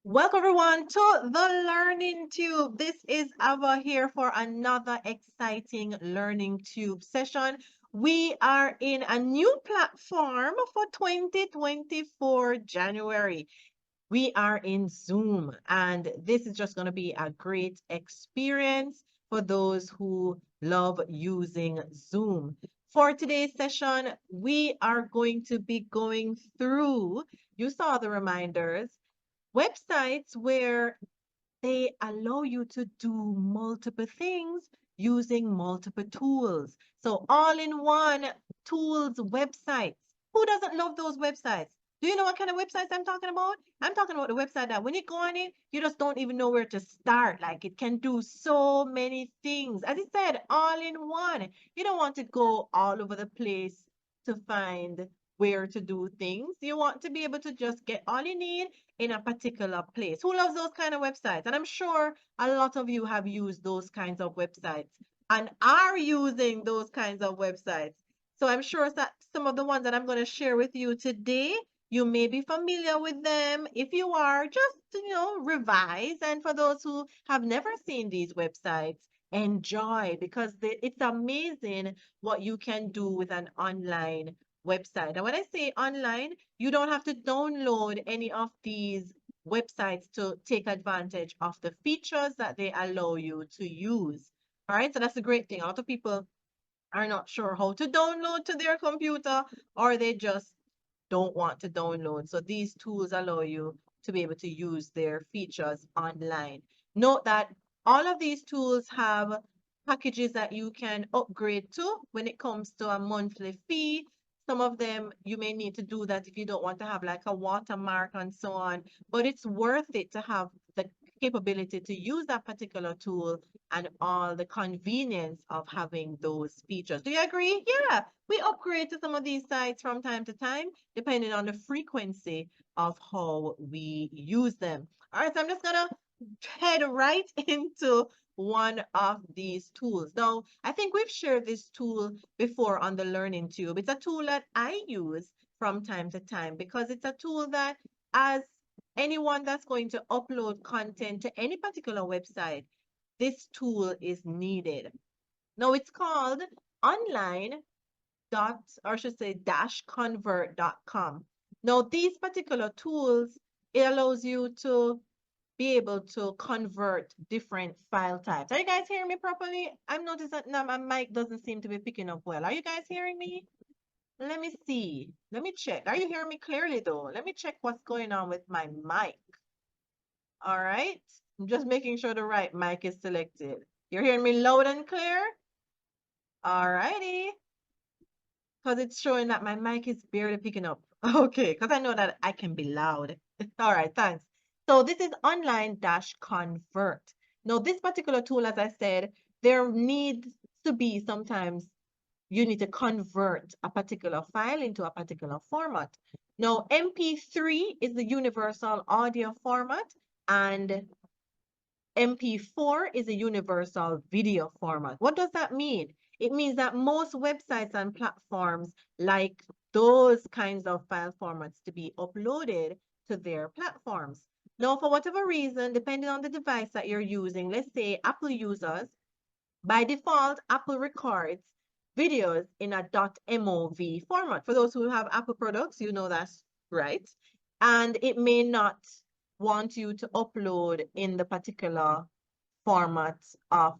Welcome everyone to the Learning Tube. This is Ava here for another exciting Learning Tube session. We are in a new platform for 2024 January. We are in Zoom, and this is just going to be a great experience for those who love using Zoom. For today's session, we are going to be going through, you saw the reminders, websites where they allow you to do multiple things using multiple tools. So all in one tools websites. Who doesn't love those websites? Do you know what kind of websites I'm talking about? I'm talking about the website that when you go on it, you just don't even know where to start. Like it can do so many things. As I said, all in one. You don't want to go all over the place to find where to do things. You want to be able to just get all you need in a particular place. Who loves those kind of websites? And I'm sure a lot of you have used those kinds of websites and are using those kinds of websites. So I'm sure that some of the ones that I'm going to share with you today, you may be familiar with them. If you are, just revise. And for those who have never seen these websites, enjoy because it's amazing what you can do with an online website. And when I say online, you don't have to download any of these websites to take advantage of the features that they allow you to use. All right, so that's a great thing. A lot of people are not sure how to download to their computer, or they just don't want to download. So these tools allow you to be able to use their features online. Note that all of these tools have packages that you can upgrade to when it comes to a monthly fee. Some of them you may need to do that if you don't want to have like a watermark and so on, but it's worth it to have the capability to use that particular tool and all the convenience of having those features. Do you agree? Yeah, we upgrade to some of these sites from time to time, depending on the frequency of how we use them. All right, so I'm just gonna head right into one of these tools. Now, I think we've shared this tool before on the Learning Tube. It's a tool that I use from time to time because it's a tool that, as anyone that's going to upload content to any particular website, this tool is needed. Now, it's called online dot, or I should say dash convert.com. Now, these particular tools, it allows you to be able to convert different file types. Are you guys hearing me properly? I'm noticing that now my mic doesn't seem to be picking up well. Are you guys hearing me? Let me see. Let me check. Are you hearing me clearly though? Let me check what's going on with my mic. All right. I'm just making sure the right mic is selected. You're hearing me loud and clear? All righty. Because it's showing that my mic is barely picking up. Okay, because I know that I can be loud. All right, thanks. So this is online dash convert. Now, this particular tool, as I said, there needs to be sometimes you need to convert a particular file into a particular format. Now, MP3 is the universal audio format, and MP4 is a universal video format. What does that mean? It means that most websites and platforms like those kinds of file formats to be uploaded to their platforms. Now, for whatever reason, depending on the device that you're using, let's say Apple users, by default, Apple records videos in a .mov format. For those who have Apple products, you know that's right. And it may not want you to upload in the particular format of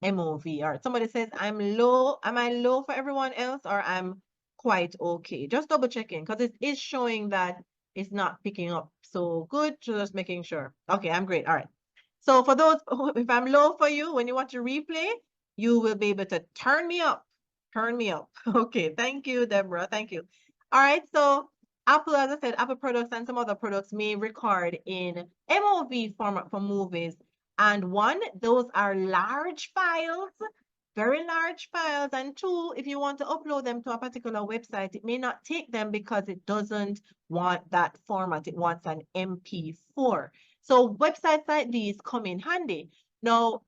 MOV. Or somebody says, I'm low. Am I low for everyone else or I'm quite okay? Just double checking because it is showing that it's not picking up. So good, just making sure. Okay, I'm great. All right. So for those, if I'm low for you, when you watch a replay, you will be able to turn me up. Turn me up. Okay, thank you, Deborah. Thank you. All right, so Apple, as I said, Apple products and some other products may record in MOV format for movies. And one, those are large files, very large files. And two, if you want to upload them to a particular website, it may not take them because it doesn't want that format. It wants an MP4. So websites like these come in handy. Now,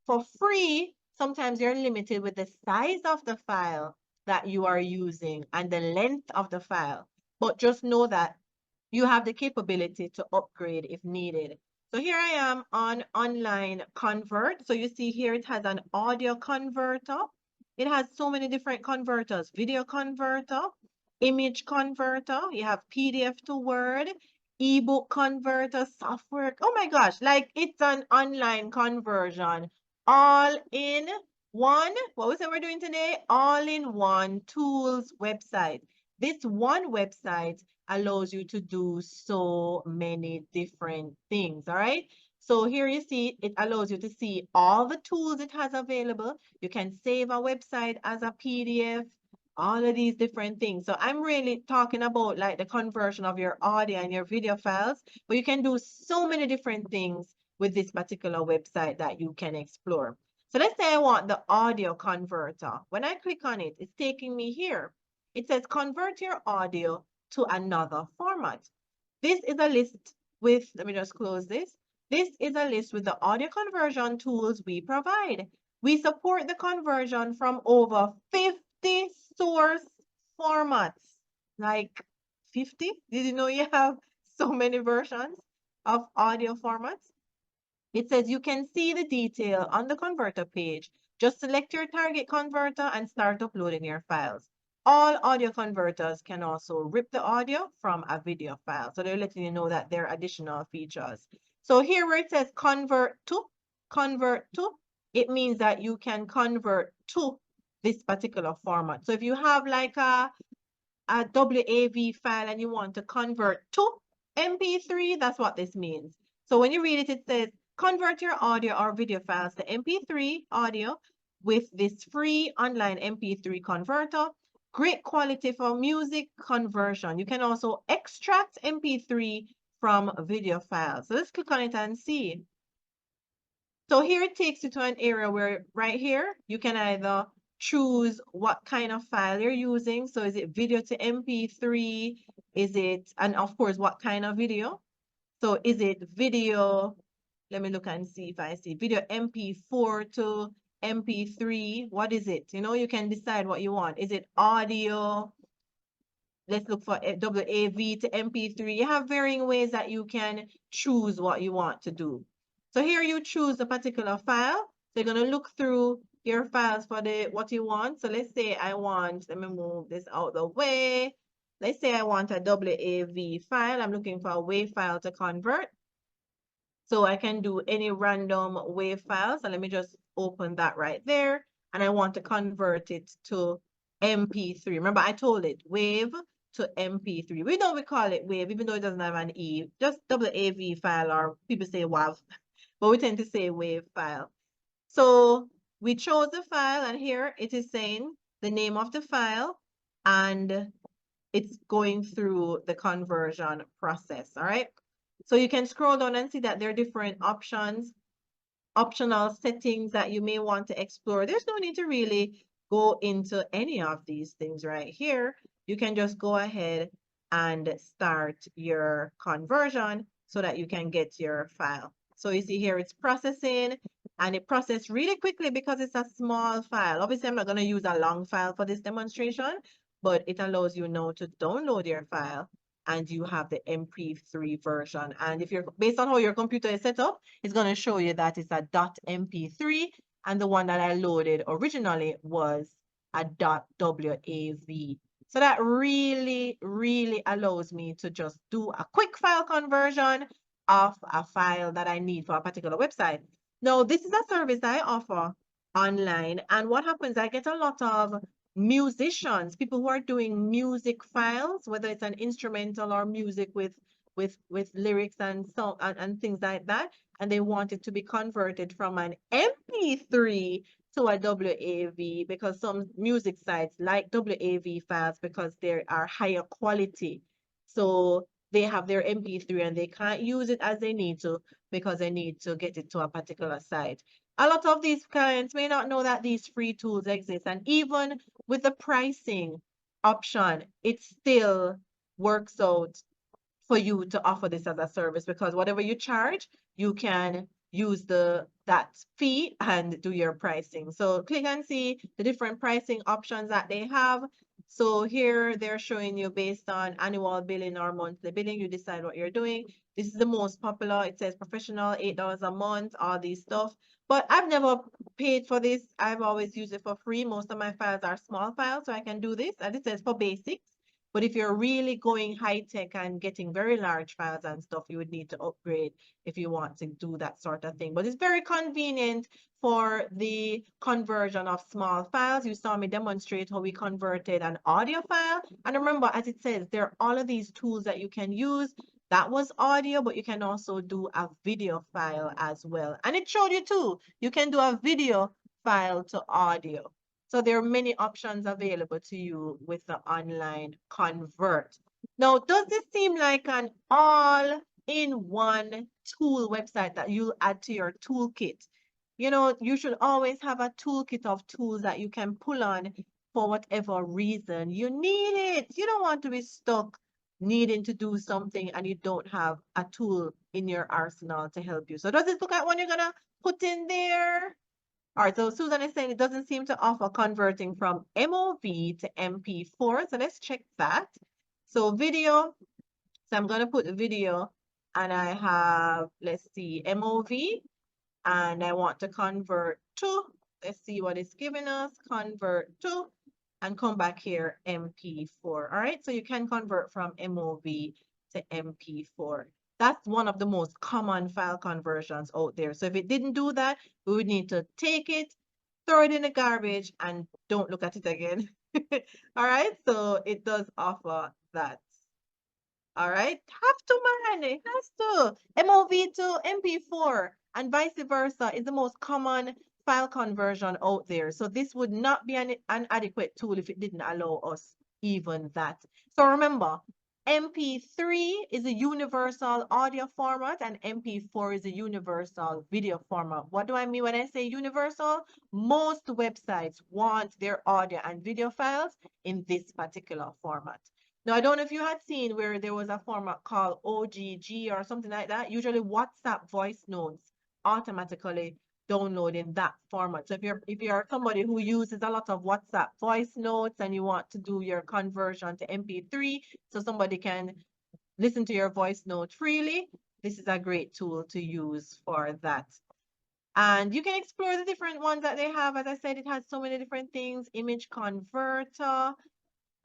for free, sometimes you're limited with the size of the file that you are using and the length of the file. But just know that you have the capability to upgrade if needed. So here I am on Online Convert. So you see here it has an audio converter. It has so many different converters, video converter, image converter, you have PDF to Word, ebook converter, software. Oh my gosh, like it's an online conversion all in one. What was it we're doing today? All in one tools website. This one website allows you to do so many different things. All right. So here you see it allows you to see all the tools it has available. You can save a website as a PDF, all of these different things. So I'm really talking about like the conversion of your audio and your video files, but you can do so many different things with this particular website that you can explore. So let's say I want the audio converter. When I click on it, it's taking me here. It says convert your audio to another format. This is a list with, let me just close this. This is a list with the audio conversion tools we provide. We support the conversion from over 50 source formats. Like 50? Did you know you have so many versions of audio formats? It says you can see the detail on the converter page. Just select your target converter and start uploading your files. All audio converters can also rip the audio from a video file. So they're letting you know that there are additional features. So here where it says convert to, it means that you can convert to this particular format. So if you have like a WAV file and you want to convert to MP3, that's what this means. So when you read it, it says convert your audio or video files to MP3 audio with this free online MP3 converter. Great quality for music conversion. You can also extract MP3 from video files. So let's click on it and see. So here it takes you to an area where right here, you can either choose what kind of file you're using. So is it video to MP3? Is it, and of course, what kind of video? So is it video? Let me look and see if I see video MP4 to MP3. What is it? You know, you can decide what you want. Is it audio? Let's look for WAV to MP3. You have varying ways that you can choose what you want to do. So here you choose a particular file. So you're going to look through your files for the what you want. So let's say I want, let me move this out the way. Let's say I want a WAV file. I'm looking for a WAV file to convert. So I can do any random WAV file. So let me just open that right there. And I want to convert it to MP3. Remember, I told it WAV to MP3. We know we call it WAV, even though it doesn't have an E. Just WAV file, or people say WAV, but we tend to say WAV file. So we chose the file, and here it is saying the name of the file, and it's going through the conversion process. All right. So you can scroll down and see that there are different options, optional settings that you may want to explore. There's no need to really go into any of these things right here. You can just go ahead and start your conversion so that you can get your file. So you see here it's processing, and it processed really quickly because it's a small file. Obviously, I'm not going to use a long file for this demonstration, but it allows you now to download your file and you have the MP3 version. And if you're based on how your computer is set up, it's going to show you that it's a .mp3, and the one that I loaded originally was a .wav. So that really, really allows me to just do a quick file conversion of a file that I need for a particular website. Now, this is a service I offer online, and what happens, I get a lot of musicians, people who are doing music files, whether it's an instrumental or music with lyrics and song and things like that, and they want it to be converted from an MP3 to a WAV, because some music sites like WAV files because they are higher quality. So they have their MP3 and they can't use it as they need to because they need to get it to a particular site. A lot of these clients may not know that these free tools exist, and even with the pricing option, it still works out for you to offer this as a service, because whatever you charge, you can use that fee and do your pricing. So click and see the different pricing options that they have. So here they're showing you based on annual billing or monthly billing, you decide what you're doing. This is the most popular. It says professional, $8 a month, all these stuff. But I've never paid for this. I've always used it for free. Most of my files are small files, so I can do this. And it says for basics. But if you're really going high tech and getting very large files and stuff, you would need to upgrade if you want to do that sort of thing. But it's very convenient for the conversion of small files. You saw me demonstrate how we converted an audio file. And remember, as it says, there are all of these tools that you can use. That was audio, but you can also do a video file as well. And it showed you too. You can do a video file to audio. So there are many options available to you with the online convert. Now, does this seem like an all-in-one tool website that you'll add to your toolkit? You know, you should always have a toolkit of tools that you can pull on for whatever reason you need it. You don't want to be stuck needing to do something and you don't have a tool in your arsenal to help you. So does this look like one you're gonna put in there? All right, so Susan is saying it doesn't seem to offer converting from MOV to MP4. So let's check that. So video, so I'm gonna put video and I have, let's see, MOV and I want to convert to, let's see what it's giving us, convert to, and come back here, MP4. All right, so you can convert from MOV to MP4. That's one of the most common file conversions out there. So if it didn't do that, we would need to take it, throw it in the garbage, and don't look at it again. All right, so it does offer that. All right, have to, man, it has to. MOV to MP4 and vice versa is the most common file conversion out there. So this would not be an adequate tool if it didn't allow us even that. So remember, MP3 is a universal audio format and MP4 is a universal video format. What do I mean when I say universal? Most websites want their audio and video files in this particular format. Now, I don't know if you had seen where there was a format called OGG or something like that. Usually WhatsApp voice notes automatically download in that format. So if you're somebody who uses a lot of WhatsApp voice notes and you want to do your conversion to MP3 so somebody can listen to your voice note freely, this is a great tool to use for that. And you can explore the different ones that they have. As I said, it has so many different things, image converter,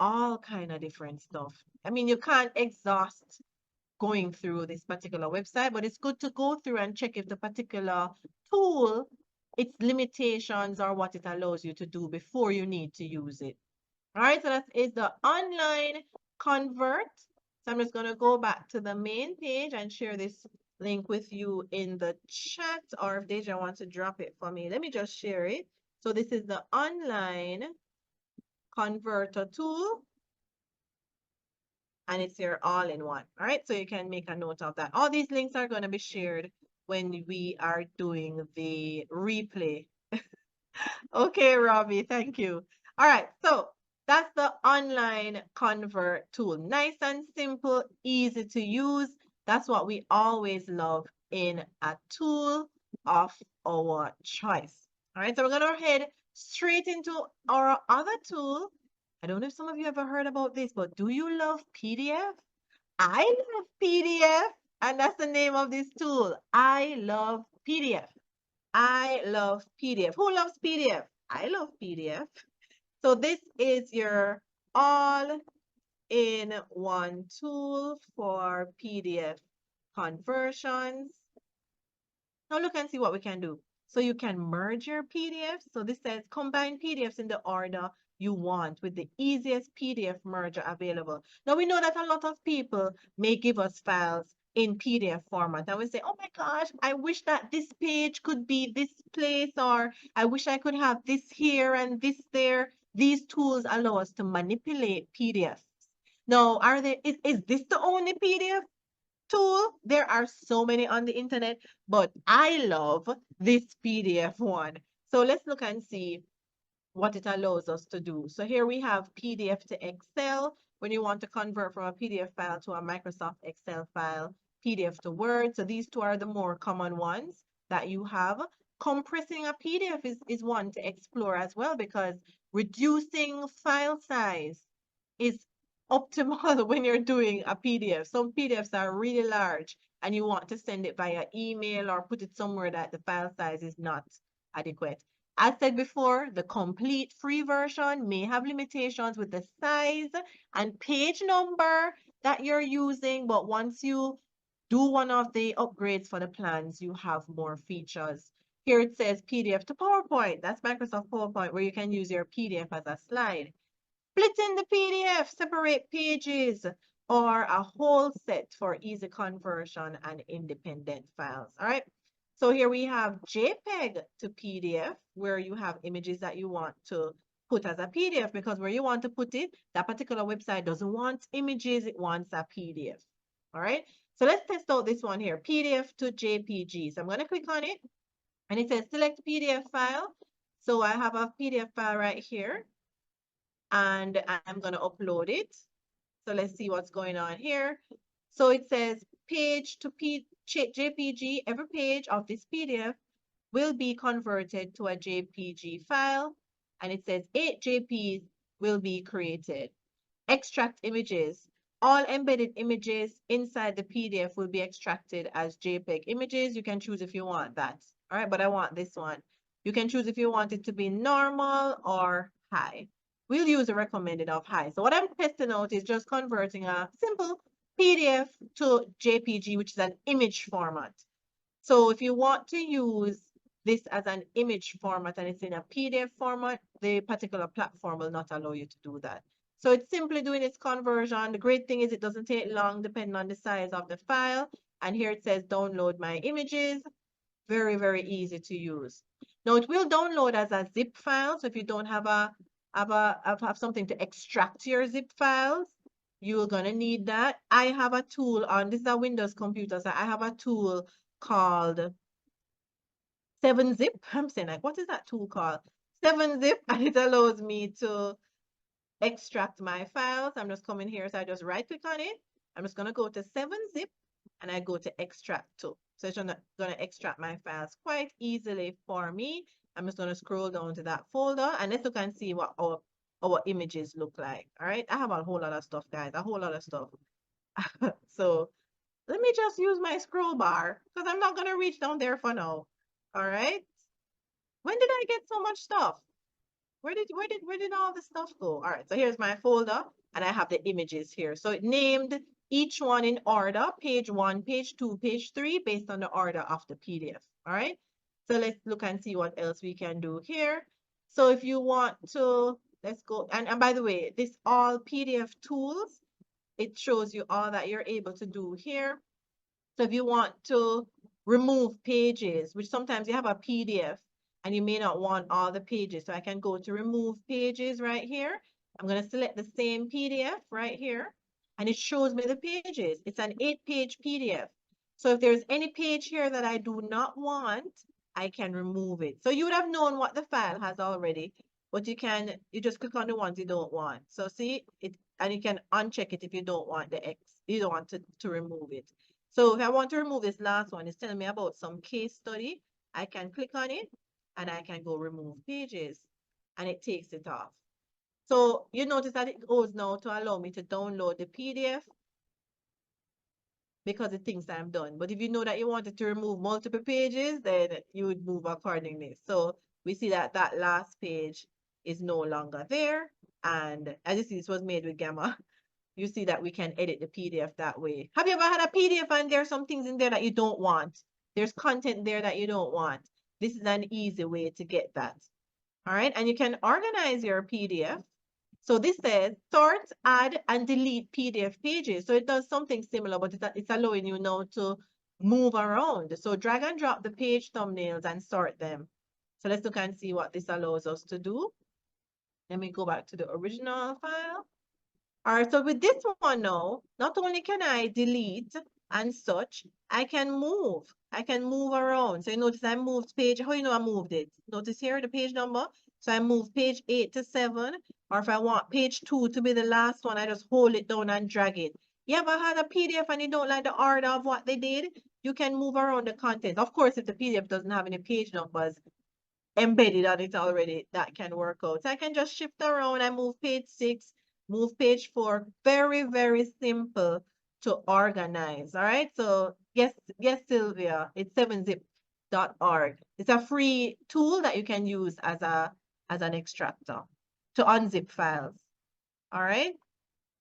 all kind of different stuff. I mean, you can't exhaust going through this particular website, but it's good to go through and check if the particular tool, its limitations or what it allows you to do before you need to use it. All right, so that is the online convert. So I'm just going to go back to the main page and share this link with you in the chat, or if Deja wants to drop it for me, let me just share it. So this is the online converter tool and it's your all-in-one. All right, so you can make a note of that. All these links are going to be shared when we are doing the replay. Okay, Robbie, thank you. All right, so that's the online convert tool. Nice and simple, easy to use. That's what we always love in a tool of our choice. All right, so we're going to head straight into our other tool. I don't know if some of you ever heard about this, but do you love PDF? I love PDF, and that's the name of this tool. I love PDF. I love PDF. Who loves PDF? I love PDF. So this is your all-in-one tool for PDF conversions. Now look and see what we can do. So you can merge your PDFs. So this says combine PDFs in the order you want with the easiest PDF merger available. Now we know that a lot of people may give us files in PDF format and we say, oh my gosh, I wish that this page could be this place, or I wish I could have this here and this there. These tools allow us to manipulate PDFs. Now, is this the only PDF tool? There are so many on the internet, but I love this PDF one. So let's look and see what it allows us to do. So here we have PDF to Excel. When you want to convert from a PDF file to a Microsoft Excel file, PDF to Word. So these two are the more common ones that you have. Compressing a PDF is one to explore as well, because reducing file size is optimal when you're doing a PDF. Some PDFs are really large and you want to send it via email or put it somewhere that the file size is not adequate. As said before, the complete free version may have limitations with the size and page number that you're using, but once you do one of the upgrades for the plans, you have more features. Here it says PDF to PowerPoint. That's Microsoft PowerPoint, where you can use your PDF as a slide. Split in the PDF, separate pages, or a whole set for easy conversion and independent files. All right. So here we have JPEG to PDF, where you have images that you want to put as a PDF, because where you want to put it, that particular website doesn't want images, it wants a PDF. All right. So let's test out this one here, PDF to JPG. So I'm going to click on it and it says select PDF file. So I have a PDF file right here and I'm going to upload it. So let's see what's going on here. So it says page to JPG. Every page of this PDF will be converted to a JPG file. And it says 8 JPs will be created. Extract images. All embedded images inside the PDF will be extracted as JPEG images. You can choose if you want that. All right, but I want this one. You can choose if you want it to be normal or high. We'll use the recommended of high. So what I'm testing out is just converting a simple PDF to JPG, which is an image format. So if you want to use this as an image format and it's in a PDF format, the particular platform will not allow you to do that. So it's simply doing its conversion. The great thing is it doesn't take long depending on the size of the file. And here it says download my images. Very, very easy to use. Now it will download as a zip file. So if you don't have something to extract your zip files, you're gonna need that. I have a tool on this is a Windows computer, so I have a tool called 7-Zip. I'm saying like, what is that tool called? 7-Zip, and it allows me to extract my files. I'm just coming here, so I just right click on it. I'm just gonna go to 7-Zip and I go to extract to. So it's gonna extract my files quite easily for me. I'm just gonna scroll down to that folder and let's look and see what our images look like. All right, I have a whole lot of stuff, guys, a whole lot of stuff. So let me just use my scroll bar because I'm not gonna reach down there for now. All right. When did I get so much stuff? Where did all the stuff go? All right, so here's my folder and I have the images here. So it named each one in order, page 1, page 2, page 3, based on the order of the PDF. All right. So let's look and see what else we can do here. So if you want to, let's go. And by the way, this all PDF tools, it shows you all that you're able to do here. So if you want to remove pages, which sometimes you have a PDF and you may not want all the pages. So I can go to remove pages right here. I'm going to select the same PDF right here and it shows me the pages. It's an 8-page PDF. So if there's any page here that I do not want, I can remove it. So you would have known what the file has already, but you just click on the ones you don't want. So see it, and you can uncheck it if you don't want you don't want to remove it. So if I want to remove this last one, it's telling me about some case study. I can click on it and I can go remove pages and it takes it off. So you notice that it goes now to allow me to download the PDF because it thinks I'm done. But if you know that you wanted to remove multiple pages, then you would move accordingly. So we see that that last page is no longer there. And as you see, this was made with Gamma. You see that we can edit the PDF that way. Have you ever had a PDF and there's some things in there that you don't want? There's content there that you don't want. This is an easy way to get that. All right, and you can organize your PDF. So this says sort, add, and delete PDF pages. So it does something similar, but it's allowing you now to move around. So drag and drop the page thumbnails and sort them. So let's look and see what this allows us to do. Let me go back to the original file. All right, so with this one now, not only can I delete and such, I can move. I can move around. So you notice I moved page, how you know I moved it? Notice here the page number. So I moved page 8 to 7, or if I want page 2 to be the last one, I just hold it down and drag it. You ever had a PDF and you don't like the order of what they did? You can move around the content. Of course, if the PDF doesn't have any page numbers embedded on it already, that can work out. So I can just shift around. I move page 6, Move page 4. Very, very simple to organize. All right. So yes, Sylvia, it's 7zip.org. It's a free tool that you can use as an extractor to unzip files. All right.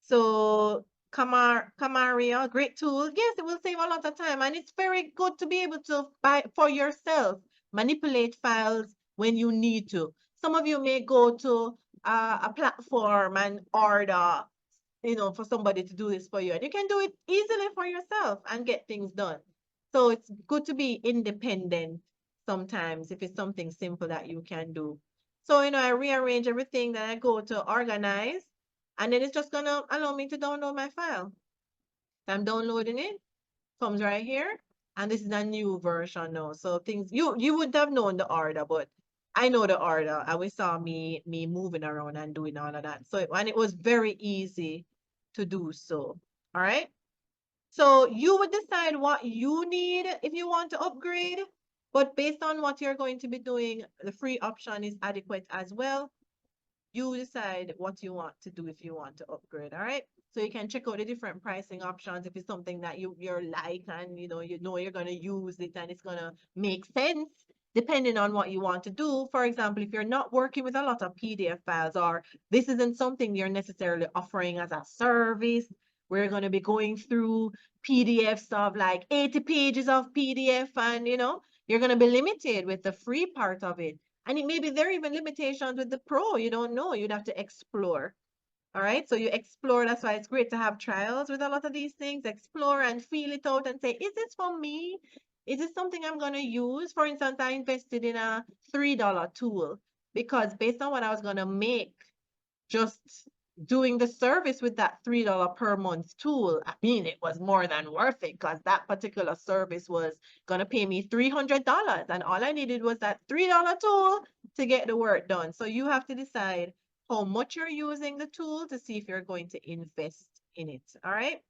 So Kamaria, great tool. Yes, it will save a lot of time, and it's very good to be able to buy for yourself, manipulate files when you need to. Some of you may go to a platform and order, for somebody to do this for you, and you can do it easily for yourself and get things done. So it's good to be independent sometimes if it's something simple that you can do. So, I rearrange everything, then I go to organize, and then it's just gonna allow me to download my file. I'm downloading it, comes right here, and this is a new version now. So things you would have known the order, but I know the order, and we saw me moving around and doing all of that. So and it was very easy to do so. All right. So you would decide what you need if you want to upgrade, but based on what you're going to be doing, the free option is adequate as well. You decide what you want to do if you want to upgrade. All right. So you can check out the different pricing options if it's something that you're like, and you're gonna use it and it's gonna make sense depending on what you want to do. For example, if you're not working with a lot of PDF files, or this isn't something you're necessarily offering as a service, we're gonna be going through PDFs of like 80 pages of PDF, and you're gonna be limited with the free part of it. And it maybe there are even limitations with the pro. You don't know. You'd have to explore. All right. So you explore. That's why it's great to have trials with a lot of these things. Explore and feel it out and say, is this for me? Is this something I'm going to use? For instance, I invested in a $3 tool because based on what I was going to make, just doing the service with that $3 per month tool, I mean, it was more than worth it because that particular service was going to pay me $300. And all I needed was that $3 tool to get the work done. So you have to decide how much you're using the tool to see if you're going to invest in it. All right.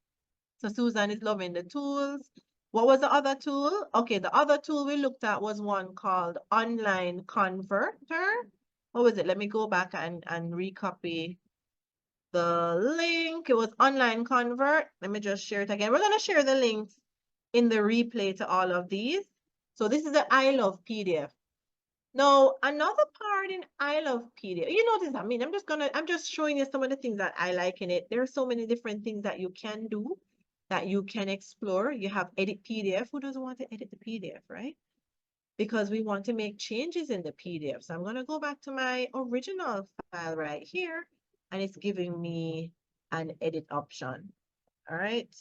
So Susan is loving the tools. What was the other tool? Okay, the other tool we looked at was one called Online Converter. What was it? Let me go back and recopy the link. It was Online Convert. Let me just share it again. We're going to share the links in the replay to all of these. So this is the I Love PDF. Now, another part in I Love PDF, you notice, I'm just showing you some of the things that I like in it. There are so many different things that you can do, that you can explore. You have Edit PDF. Who doesn't want to edit the PDF, right? Because we want to make changes in the PDF. So I'm going to go back to my original file right here, and it's giving me an edit option. All right.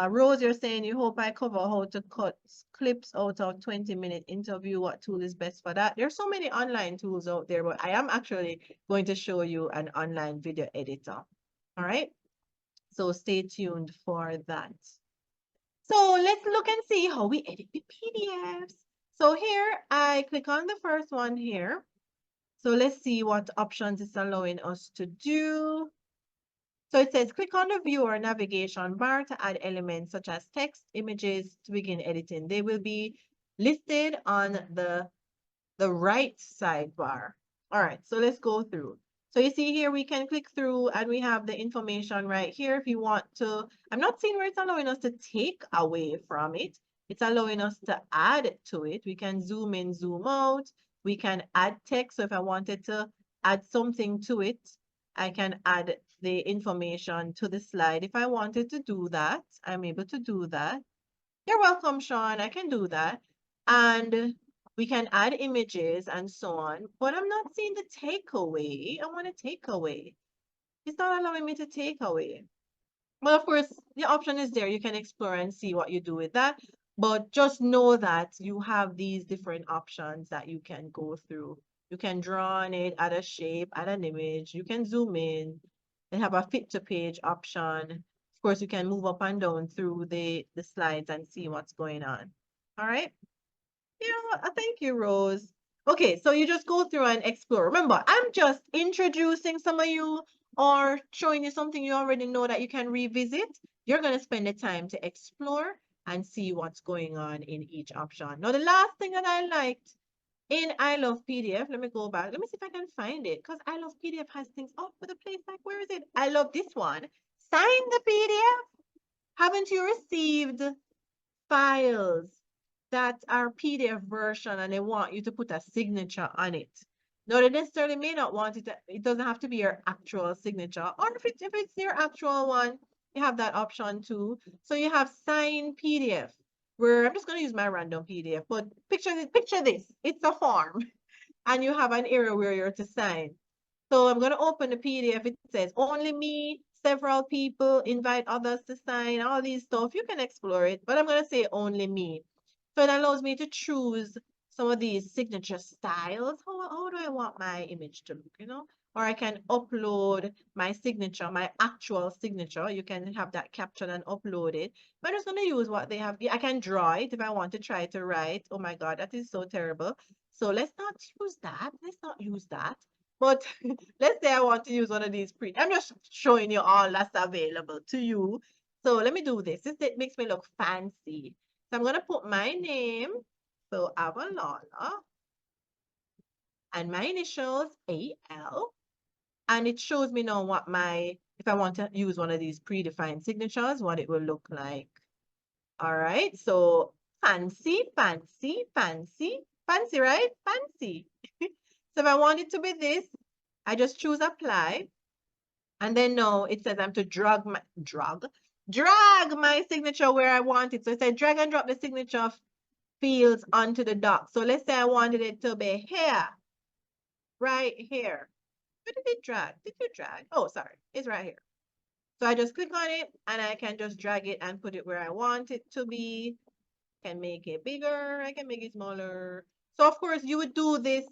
Rose, you're saying you hope I cover how to cut clips out of 20-minute interview. What tool is best for that? There's so many online tools out there, but I am actually going to show you an online video editor. All right. So stay tuned for that. So let's look and see how we edit the PDFs. So here I click on the first one here. So let's see what options it's allowing us to do. So it says click on the viewer navigation bar to add elements such as text, images to begin editing. They will be listed on the right sidebar. All right, so let's go through. So you see here, we can click through and we have the information right here. If you want to, I'm not seeing where it's allowing us to take away from it. It's allowing us to add to it. We can zoom in, zoom out. We can add text. So if I wanted to add something to it, I can add the information to the slide. If I wanted to do that, I'm able to do that. You're welcome, Sean. I can do that. And we can add images and so on, but I'm not seeing the takeaway. I want a takeaway. It's not allowing me to take away. Well, of course, the option is there. You can explore and see what you do with that. But just know that you have these different options that you can go through. You can draw on it, add a shape, add an image. You can zoom in. They have a fit to page option. Of course, you can move up and down through the slides and see what's going on. All right. Yeah, thank you, Rose. Okay, so you just go through and explore. Remember, I'm just introducing some of you or showing you something you already know that you can revisit. You're going to spend the time to explore and see what's going on in each option. Now, the last thing that I liked in I Love PDF, let me go back. Let me see if I can find it because I Love PDF has things all over the place. Like, where is it? I love this one. Sign the PDF. Haven't you received files that are PDF version and they want you to put a signature on it? No, they necessarily may not want it. It doesn't have to be your actual signature. Or if it's your actual one, you have that option too. So you have sign PDF, where I'm just going to use my random PDF. But picture this. It's a form and you have an area where you're to sign. So I'm going to open the PDF. It says only me, several people, invite others to sign, all these stuff. You can explore it, but I'm going to say only me. So it allows me to choose some of these signature styles. How do I want my image to look, you know? Or I can upload my signature, my actual signature. You can have that captured and upload it. But I'm just going to use what they have. I can draw it if I want to try to write. Oh my God, that is so terrible. So let's not use that. Let's not use that. But let's say I want to use one of these print. I'm just showing you all that's available to you. So let me do this. It makes me look fancy. So I'm going to put my name, so Avalala, and my initials, AL. And it shows me now what if I want to use one of these predefined signatures, what it will look like. All right, so fancy, fancy, fancy, fancy, right? Fancy. So if I want it to be this, I just choose apply. And then no, it says I'm to drag my signature where I want it. So it says drag and drop the signature fields onto the dock. So let's say I wanted it to be here, right here. Where did it drag? Did you drag? Oh, sorry, it's right here. So I just click on it and I can just drag it and put it where I want it to be. I can make it bigger, I can make it smaller. So of course you would do this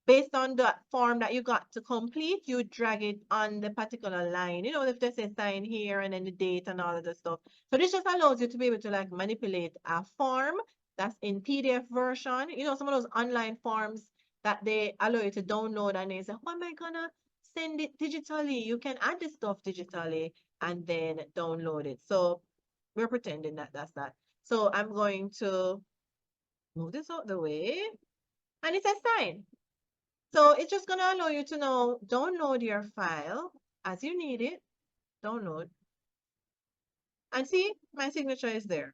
based on the form that you got to complete. You drag it on the particular line. You know, if they say sign here and then the date and all of the stuff. So this just allows you to be able to like manipulate a form that's in PDF version. You know, some of those online forms that they allow you to download and they say, how am I gonna send it digitally? You can add this stuff digitally and then download it. So we're pretending that that's that. So I'm going to move this out the way and it says sign. So it's just going to allow you to now download your file as you need it, download, and see my signature is there.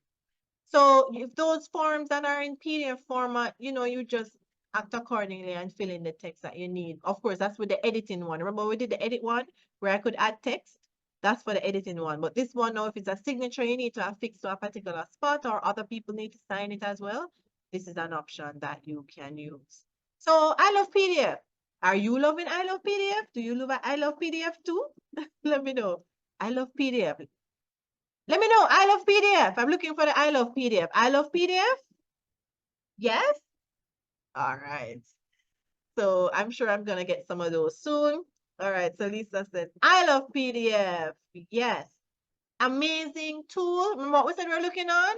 So if those forms that are in PDF format, you know, you just act accordingly and fill in the text that you need. Of course, that's with the editing one. Remember we did the edit one where I could add text? That's for the editing one. But this one now, if it's a signature you need to affix to a particular spot or other people need to sign it as well, this is an option that you can use. So I love PDF. Are you loving I love PDF? Do you love I love PDF too? Let me know. I love PDF. Let me know. I love PDF. I'm looking for the I love PDF. I love PDF? Yes? All right. So I'm sure I'm going to get some of those soon. All right. So Lisa says, I love PDF. Yes. Amazing tool. Remember what we said we're looking on?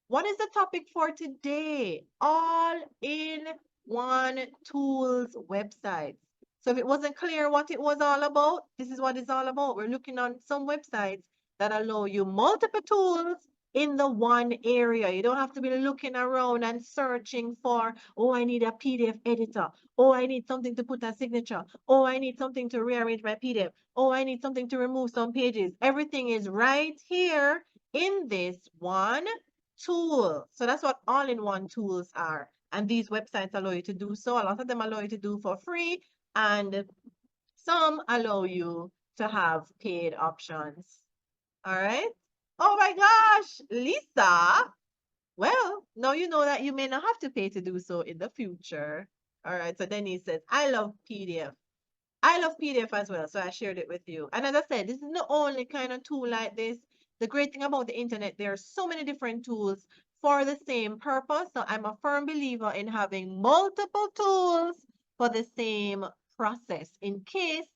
What is the topic for today? All in one tools website. So if it wasn't clear what it was all about, this is what it's all about. We're looking on some websites that allow you multiple tools in the one area. You don't have to be looking around and searching for, oh, I need a PDF editor. Oh, I need something to put a signature. Oh, I need something to rearrange my PDF. Oh, I need something to remove some pages. Everything is right here in this one tool. So that's what all-in-one tools are. And these websites allow you to do so. A lot of them allow you to do for free, and some allow you to have paid options. All right. Oh my gosh, Lisa. Well, now you know that you may not have to pay to do so in the future. All right. So Denise says, I love PDF. I love PDF as well, so I shared it with you. And as I said, this is the only kind of tool like this. The great thing about the internet, there are so many different tools for the same purpose. So I'm a firm believer in having multiple tools for the same process in case,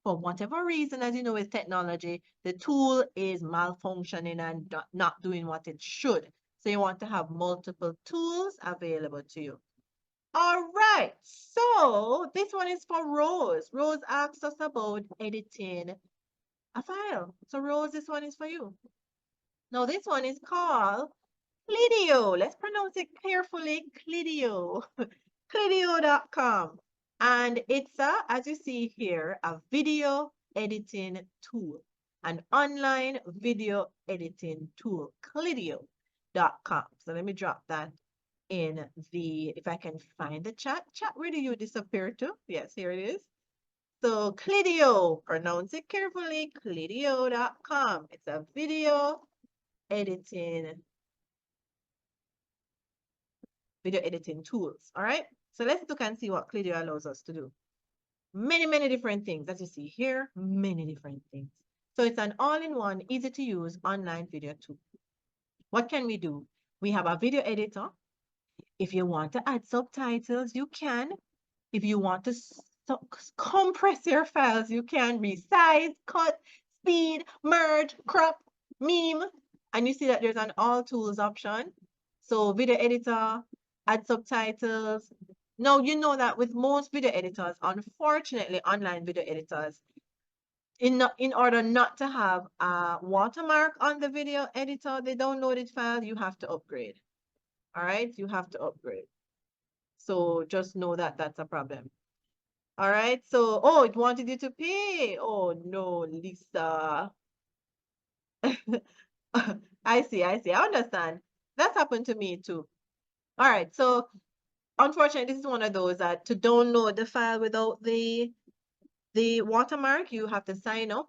for whatever reason, as you know, with technology, the tool is malfunctioning and not doing what it should. So you want to have multiple tools available to you. All right, so this one is for Rose. Rose asks us about editing a file. So Rose, this one is for you. Now this one is called Clidio. Let's pronounce it carefully, Clidio. Clidio.com. And it's as you see here, a video editing tool, an online video editing tool, Clidio.com. So let me drop that in if I can find the chat. Chat, where do you disappear to? Yes, here it is. So Clidio, pronounce it carefully, Clidio.com. It's a video editing tools. All right. So let's look and see what Clidio allows us to do. Many different things. As you see here, many different things. So it's an all-in-one, easy to use online video tool. What can we do? We have a video editor. If you want to add subtitles, you can. If you want to compress your files, you can resize, cut, speed, merge, crop, meme. And you see that there's an all tools option. So video editor, add subtitles. Now, you know that with most video editors, unfortunately, online video editors, in order not to have a watermark on the video editor, the downloaded file, you have to upgrade. All right, you have to upgrade. So just know that that's a problem. All right, so, oh, it wanted you to pay. Oh, no, Lisa. I see, I understand. That's happened to me too. All right, so unfortunately, this is one of those that to download the file without the watermark, you have to sign up.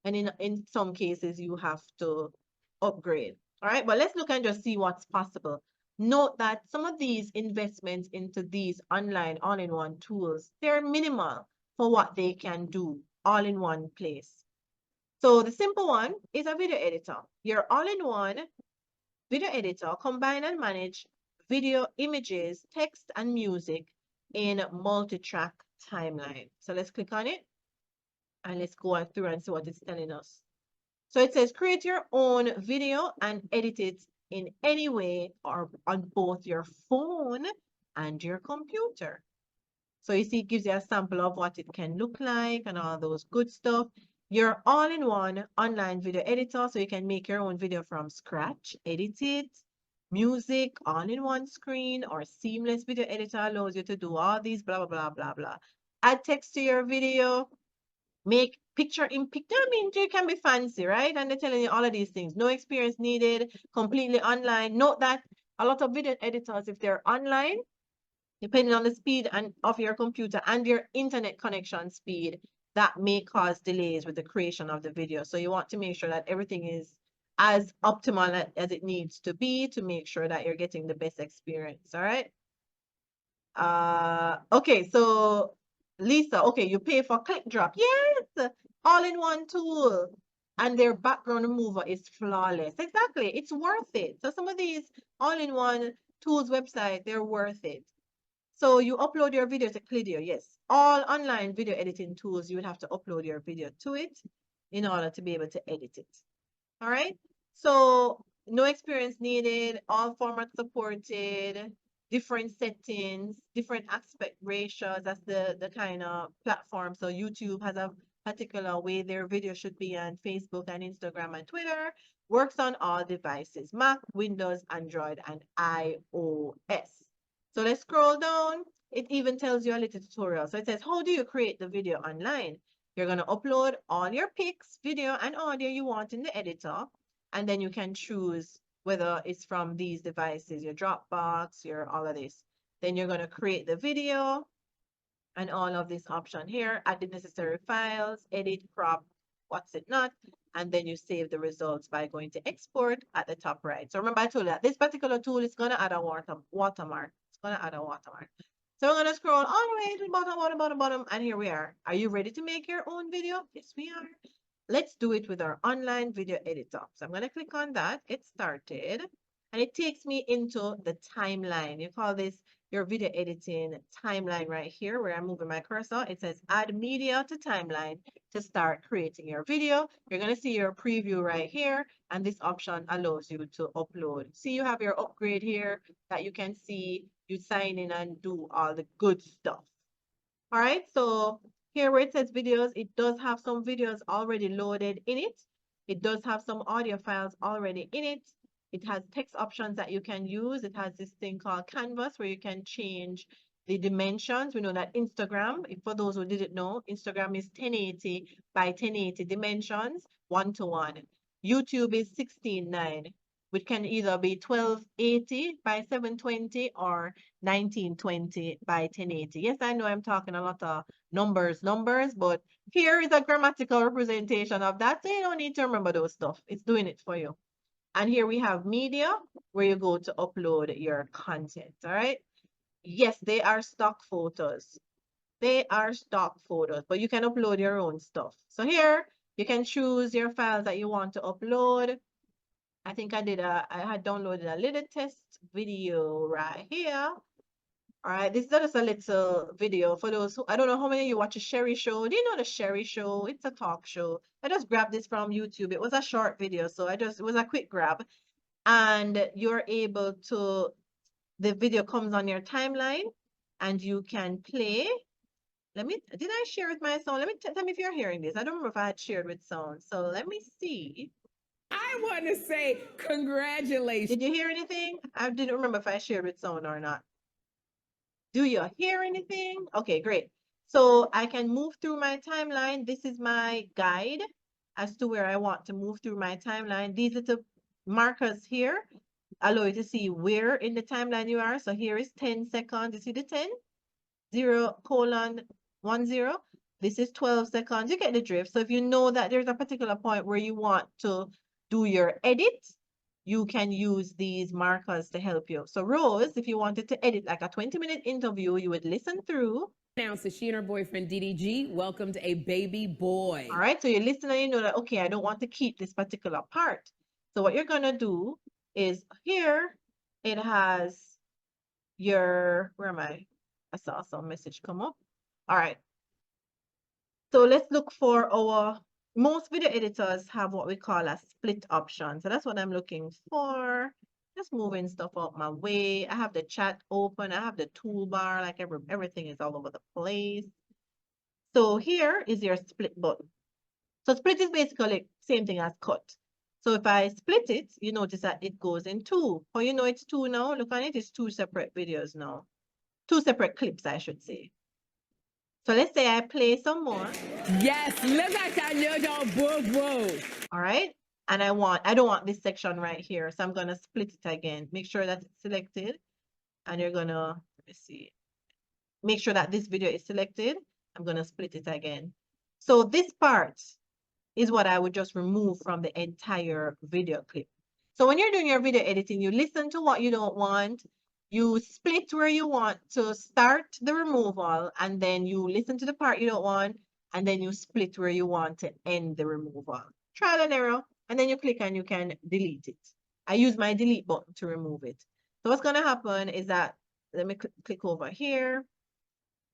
And in some cases, you have to upgrade. All right, but let's look and just see what's possible. Note that some of these investments into these online all-in-one tools, they're minimal for what they can do all in one place. So the simple one is a video editor. Your all-in-one video editor combine and manage video, images, text, and music in multi-track timeline. So let's click on it and let's go through and see what it's telling us. So it says create your own video and edit it in any way or on both your phone and your computer. So you see, it gives you a sample of what it can look like and all those good stuff. Your all-in-one online video editor, so you can make your own video from scratch, edit it, music, all in one screen, or seamless video editor allows you to do all these blah, blah, blah, blah, blah. Add text to your video, make picture in picture. I mean, you can be fancy, right? And they're telling you all of these things. No experience needed, completely online. Note that a lot of video editors, if they're online, depending on the speed of your computer and your internet connection speed, that may cause delays with the creation of the video. So you want to make sure that everything is as optimal as it needs to be to make sure that you're getting the best experience. All right. Okay, so Lisa, okay, you pay for ClickDrop. Yes, all-in-one tool. And their background remover is flawless. Exactly, it's worth it. So some of these all-in-one tools website, they're worth it. So you upload your video to Clidio, yes. All online video editing tools, you would have to upload your video to it in order to be able to edit it. All right, so no experience needed, all formats supported, different settings, different aspect ratios. That's the kind of platform. So YouTube has a particular way their video should be on Facebook and Instagram and Twitter. Works on all devices, Mac, Windows, Android, and iOS. So let's scroll down. It even tells you a little tutorial. So it says, how do you create the video online? You're going to upload all your pics, video, and audio you want in the editor. And then you can choose whether it's from these devices, your Dropbox, your all of this. Then you're going to create the video and all of this option here, add the necessary files, edit, crop, what's it not, and then you save the results by going to export at the top right. So remember I told you that this particular tool is going to add a watermark. It's going to add a watermark. So we're going to scroll all the way to the bottom, and here we are. Are you ready to make your own video? Yes, we are. Let's do it with our online video editor. So I'm going to click on that, get started, and it takes me into the timeline. You call this your video editing timeline right here where I'm moving my cursor. It says add media to timeline to start creating your video. You're going to see your preview right here, and this option allows you to upload. See, you have your upgrade here that you can see. You sign in and do all the good stuff. All right, so here where it says videos, it does have some videos already loaded in it. It does have some audio files already in it. It has text options that you can use. It has this thing called Canvas where you can change the dimensions. We know that Instagram, for those who didn't know, Instagram is 1080 by 1080 dimensions, 1:1. YouTube is 16:9, which can either be 1280 by 720 or 1920 by 1080. Yes, I know I'm talking a lot of numbers, but here is a grammatical representation of that. So you don't need to remember those stuff. It's doing it for you. And here we have media, where you go to upload your content. All right. Yes, they are stock photos. They are stock photos, but you can upload your own stuff. So here you can choose your files that you want to upload. I think I had downloaded a little test video right here. All right, this is just a little video for those who, I don't know how many of you watch a Sherry Show. Do you know the Sherry Show? It's a talk show. I just grabbed this from YouTube. It was a short video, so it was a quick grab. And you're able to, the video comes on your timeline and you can play. Did I share with my sound? Tell me if you're hearing this. I don't remember if I had shared with sound. So let me see. I want to say congratulations. Did you hear anything? I didn't remember if I shared with sound or not. Do you hear anything? Okay, great. So I can move through my timeline. This is my guide as to where I want to move through my timeline. These little markers here allow you to see where in the timeline you are. So here is 10 seconds. You see the 10? 0:10. This is 12 seconds. You get the drift. So if you know that there's a particular point where you want to do your edit, you can use these markers to help you. So Rose, if you wanted to edit like a 20-minute interview, you would listen through. Announced that she and her boyfriend DDG welcomed a baby boy. All right, so you listen and you know that, okay, I don't want to keep this particular part. So what you're going to do is here, it has your, where am I? I saw some message come up. All right. So let's look for most video editors have what we call a split option. So that's what I'm looking for. Just moving stuff out my way. I have the chat open. I have the toolbar, like everything is all over the place. So here is your split button. So split is basically same thing as cut. So if I split it, you notice that it goes in two. How you know it's two now? Look on it, it's two separate videos now. Two separate clips, I should say. So let's say I play some more. Yes, look at that little boo-boo. All right. And I don't want this section right here. So I'm going to split it again. Make sure that it's selected. And you're going to, let me see. Make sure that this video is selected. I'm going to split it again. So this part is what I would just remove from the entire video clip. So when you're doing your video editing, you listen to what you don't want. You split where you want to start the removal, and then you listen to the part you don't want, and then you split where you want to end the removal. Trial and error, and then you click and you can delete it. I use my delete button to remove it. So what's going to happen is that, let me click over here.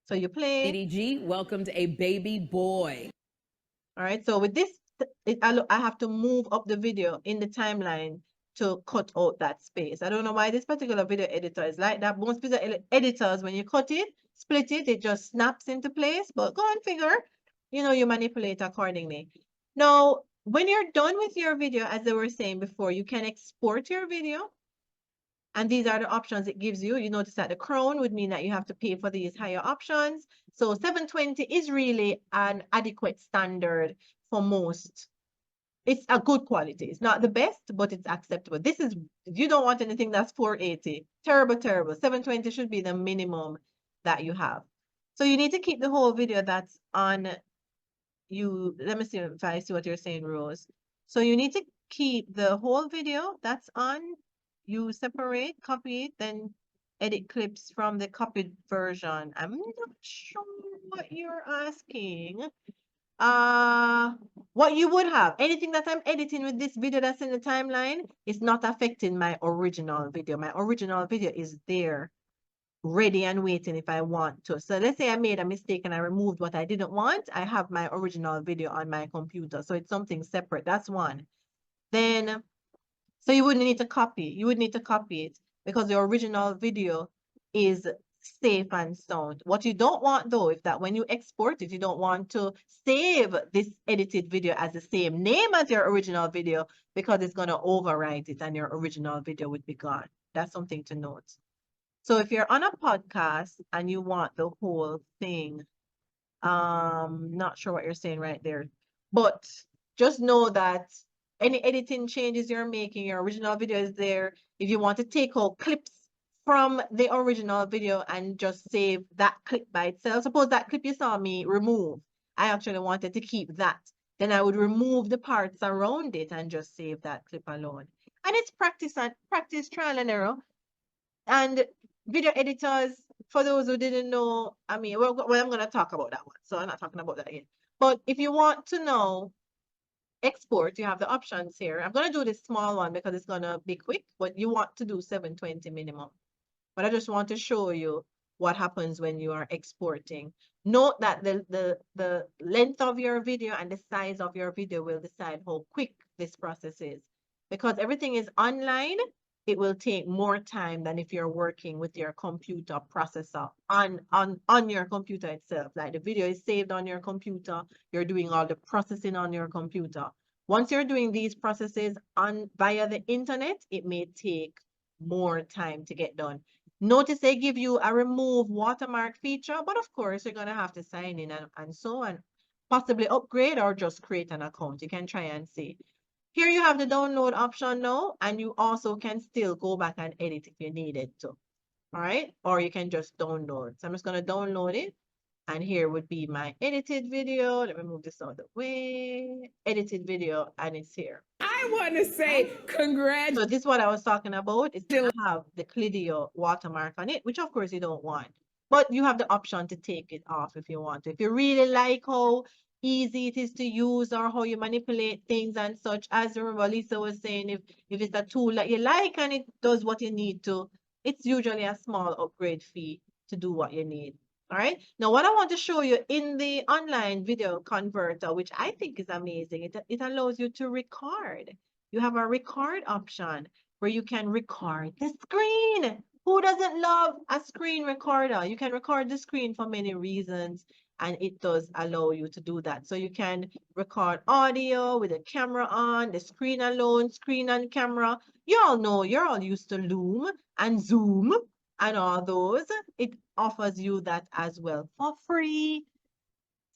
So you play. DDG welcomed a baby boy. All right, so with this, I have to move up the video in the timeline to cut out that space. I don't know why this particular video editor is like that. Most video editors, when you cut it, split it, it just snaps into place. But go and figure, you manipulate accordingly. Now, when you're done with your video, as they were saying before, you can export your video. And these are the options it gives you. You notice that the crown would mean that you have to pay for these higher options. So 720 is really an adequate standard for most. It's a good quality. It's not the best, but it's acceptable. This is, you don't want anything that's 480. Terrible, terrible. 720 should be the minimum that you have. So you need to keep the whole video that's on you. Let me see if I see what you're saying, Rose. So you need to keep the whole video that's on. You separate, copy it, then edit clips from the copied version. I'm not sure what you're asking. What you would have, anything that I'm editing with this video that's in the timeline is not affecting my original video. My original video is there, ready and waiting if I want to. So let's say I made a mistake and I removed what I didn't want. I have my original video on my computer. So it's something separate. That's one. Then, so you wouldn't need to copy. You would need to copy it because the original video is safe and sound. What you don't want though, is that when you export it, you don't want to save this edited video as the same name as your original video because it's going to overwrite it and your original video would be gone. That's something to note. So if you're on a podcast and you want the whole thing, not sure what you're saying right there, but just know that any editing changes you're making, your original video is there. If you want to take out clips from the original video and just save that clip by itself, suppose that clip you saw me remove, I actually wanted to keep that. Then I would remove the parts around it and just save that clip alone. And it's practice, trial and error. And video editors, for those who didn't know, I mean, well, I'm going to talk about that one. So I'm not talking about that yet. But if you want to know export, you have the options here. I'm going to do this small one because it's going to be quick, but you want to do 720 minimum. But I just want to show you what happens when you are exporting. Note that the length of your video and the size of your video will decide how quick this process is. Because everything is online, it will take more time than if you're working with your computer processor on your computer itself. Like the video is saved on your computer, you're doing all the processing on your computer. Once you're doing these processes via the internet, it may take more time to get done. Notice they give you a remove watermark feature, but of course you're gonna have to sign in and so on. Possibly upgrade or just create an account. You can try and see. Here you have the download option now, and you also can still go back and edit if you needed to. All right, or you can just download. So I'm just gonna download it. And here would be my edited video. Let me move this out of the way. Edited video, and it's here. I want to say congratulations. So this is what I was talking about. Is to have the Clidio watermark on it, which of course you don't want. But you have the option to take it off if you want to. If you really like how easy it is to use or how you manipulate things and such, as remember Lisa was saying, if it's a tool that you like and it does what you need to, it's usually a small upgrade fee to do what you need. All right. Now, what I want to show you in the online video converter, which I think is amazing, it allows you to record. You have a record option where you can record the screen. Who doesn't love a screen recorder? You can record the screen for many reasons, and it does allow you to do that. So you can record audio with the camera on, the screen alone, screen and camera. You all know, you're all used to Loom and Zoom and all those. It offers you that as well for free.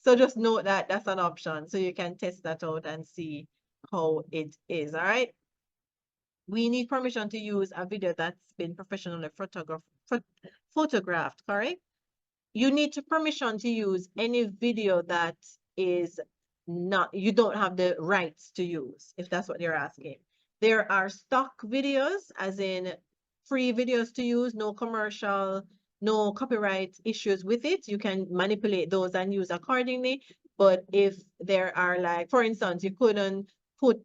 So just note that that's an option. So you can test that out and see how it is. All right. We need permission to use a video that's been professionally photographed, correct? You need permission to use any video that is not, you don't have the rights to use, if that's what you're asking. There are stock videos, as in free videos to use, no commercial, no copyright issues with it. You can manipulate those and use accordingly. But if there are, like, for instance, you couldn't put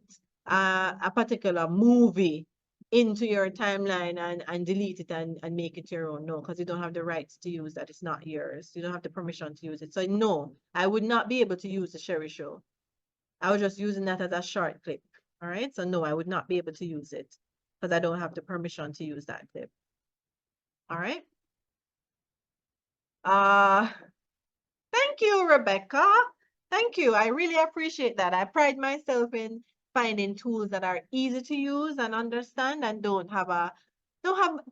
a particular movie into your timeline and delete it and make it your own. No, because you don't have the rights to use that. It's not yours. You don't have the permission to use it. So no, I would not be able to use the Sherry Show. I was just using that as a short clip. All right. So no, I would not be able to use it because I don't have the permission to use that clip. All right. Thank you, Rebecca. Thank you. I really appreciate that. I pride myself in finding tools that are easy to use and understand and don't have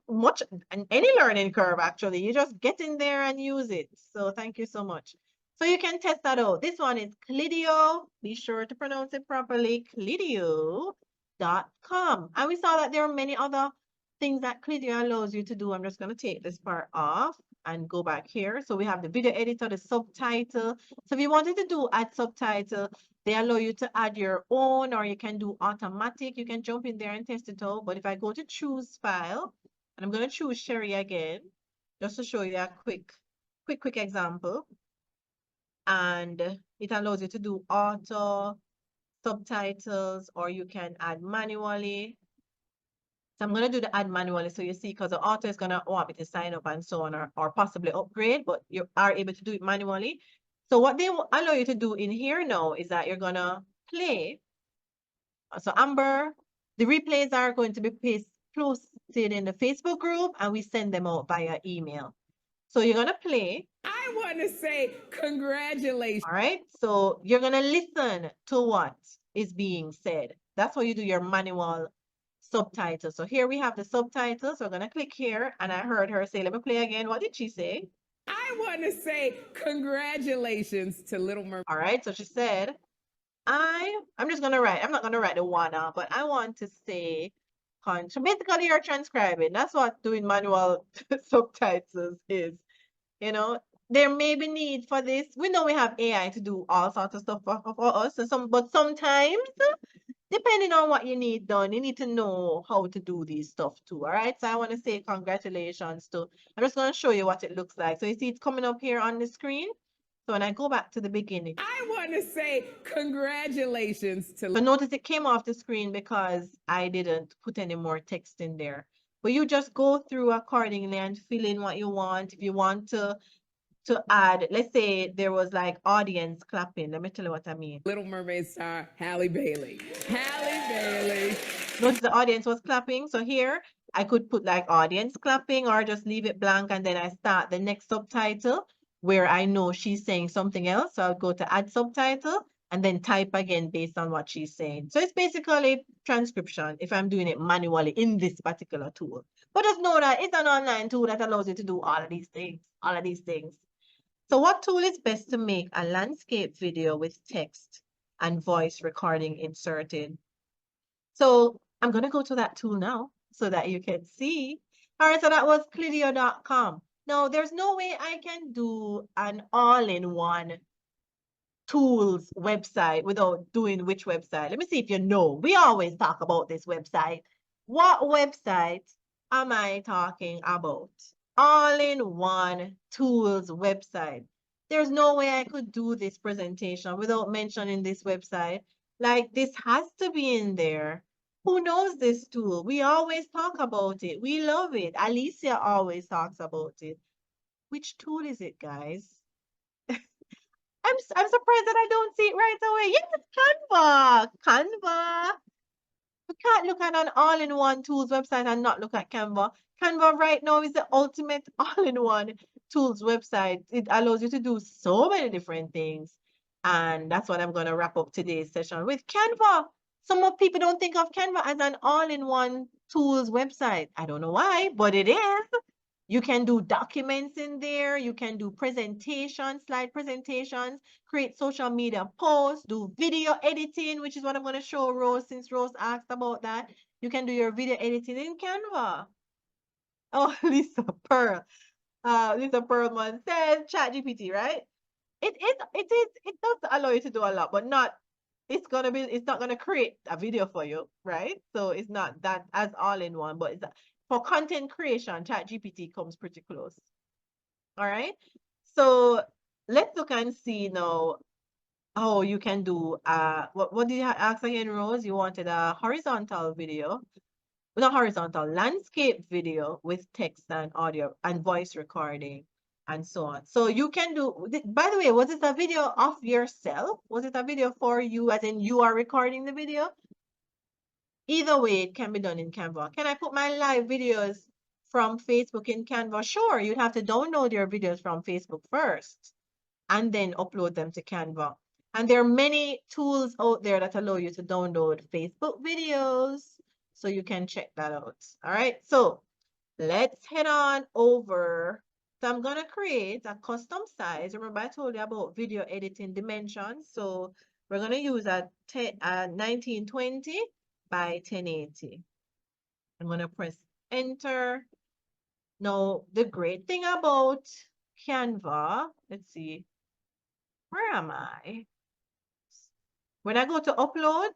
much any learning curve actually. You just get in there and use it. So thank you so much. So you can test that out. This one is Clidio. Be sure to pronounce it properly. Clidio.com. And we saw that there are many other things that Clidio allows you to do. I'm just going to take this part off and go back here. So we have the video editor, the subtitle. So if you wanted to add subtitle, they allow you to add your own, or you can do automatic. You can jump in there and test it out. But if I go to choose file, and I'm going to choose Sherry again, just to show you a quick example. And it allows you to do auto subtitles, or you can add manually. So I'm going to do the add manually so you see, because the author is going to want me to sign up and so on, or possibly upgrade, but you are able to do it manually. So what they allow you to do in here now is that you're going to play. So Amber, the replays are going to be posted in the Facebook group, and we send them out via email. So you're going to play. I want to say congratulations. All right. So you're going to listen to what is being said. That's how you do your manual subtitles. So here we have the subtitles. So we're going to click here, and I heard her say, let me play again. What did she say? I want to say congratulations to Little Mermaid. All right. So she said, I'm just going to write, I'm not going to write the wanna, but I want to say, so basically you're transcribing. That's what doing manual subtitles is. You know, there may be need for this. We know we have AI to do all sorts of stuff for us. So but sometimes, depending on what you need done, you need to know how to do these stuff too. All right. So I want to say congratulations to, I'm just going to show you what it looks like. So you see it's coming up here on the screen. So when I go back to the beginning, I want to say congratulations to. so notice it came off the screen because I didn't put any more text in there. But you just go through accordingly and fill in what you want. If you want to add, let's say there was like audience clapping. Let me tell you what I mean. Little Mermaid star Halle Bailey. Halle Bailey. Notice the audience was clapping. So here I could put like audience clapping or just leave it blank and then I start the next subtitle where I know she's saying something else. So I'll go to add subtitle and then type again based on what she's saying. So it's basically transcription if I'm doing it manually in this particular tool. But just know that it's an online tool that allows you to do all of these things, all of these things. So what tool is best to make a landscape video with text and voice recording inserted? So I'm going to go to that tool now so that you can see. All right, so that was Clidio.com. Now, there's no way I can do an all-in-one tools website without doing which website. Let me see if you know. We always talk about this website. What website am I talking about? All-in-one tools website. There's no way I could do this presentation without mentioning this website. Like, this has to be in there. Who knows this tool? We always talk about it. We love it. Alicia always talks about it. Which tool is it, guys? I'm surprised that I don't see it right away. Yes, Canva. Canva. You can't look at an all-in-one tools website and not look at Canva. Canva right now is the ultimate all-in-one tools website. It allows you to do so many different things. And that's what I'm going to wrap up today's session with Canva. Some more people don't think of Canva as an all-in-one tools website. I don't know why, but it is. You can do documents in there. You can do presentations, slide presentations, create social media posts, do video editing, which is what I'm going to show Rose since Rose asked about that. You can do your video editing in Canva. Oh, Lisa Pearl. Lisa Pearlman says ChatGPT, right? It does allow you to do a lot, but it's not gonna create a video for you, right? So it's not that as all in one, but for content creation, ChatGPT comes pretty close. All right. So let's look and see now how you can do what did you ask again, Rose? You wanted a horizontal video, not horizontal, landscape video with text and audio and voice recording and so on. So you can do, by the way, was it a video of yourself? Was it a video for you, as in you are recording the video? Either way, it can be done in Canva. Can I put my live videos from Facebook in Canva? Sure, you'd have to download your videos from Facebook first and then upload them to Canva. And there are many tools out there that allow you to download Facebook videos. So you can check that out. All right, so let's head on over. So I'm going to create a custom size. Remember I told you about video editing dimensions. So we're going to use a 1920 by 1080. I'm going to press enter. Now, the great thing about Canva, let's see, where am I? When I go to uploads,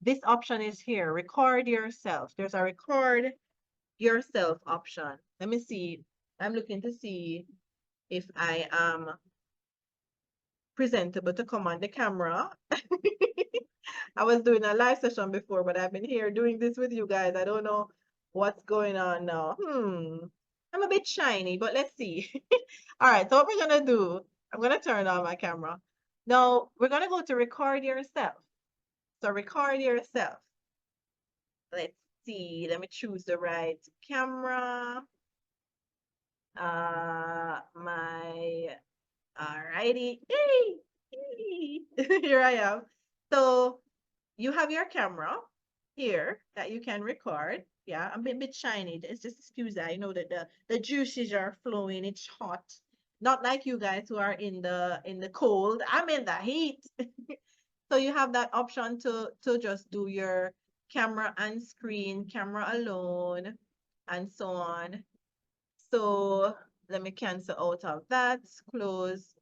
this option is here, record yourself. There's a record yourself option. Let me see. I'm looking to see if I am presentable to come on the camera. I was doing a live session before, but I've been here doing this with you guys. I don't know what's going on now. I'm a bit shiny, but let's see. All right, so what we're gonna do, I'm gonna turn on my camera. Now we're gonna go to record yourself. So record yourself. Let's see. Let me choose the right camera. Alrighty. Yay! Here I am. So you have your camera. here that you can record. Yeah, I'm a bit shiny. It's just excuse that. You know that the juices are flowing. It's hot. Not like you guys who are in the cold. I'm in the heat. So you have that option to just do your camera and screen, camera alone, and so on. So let me cancel out of that, close.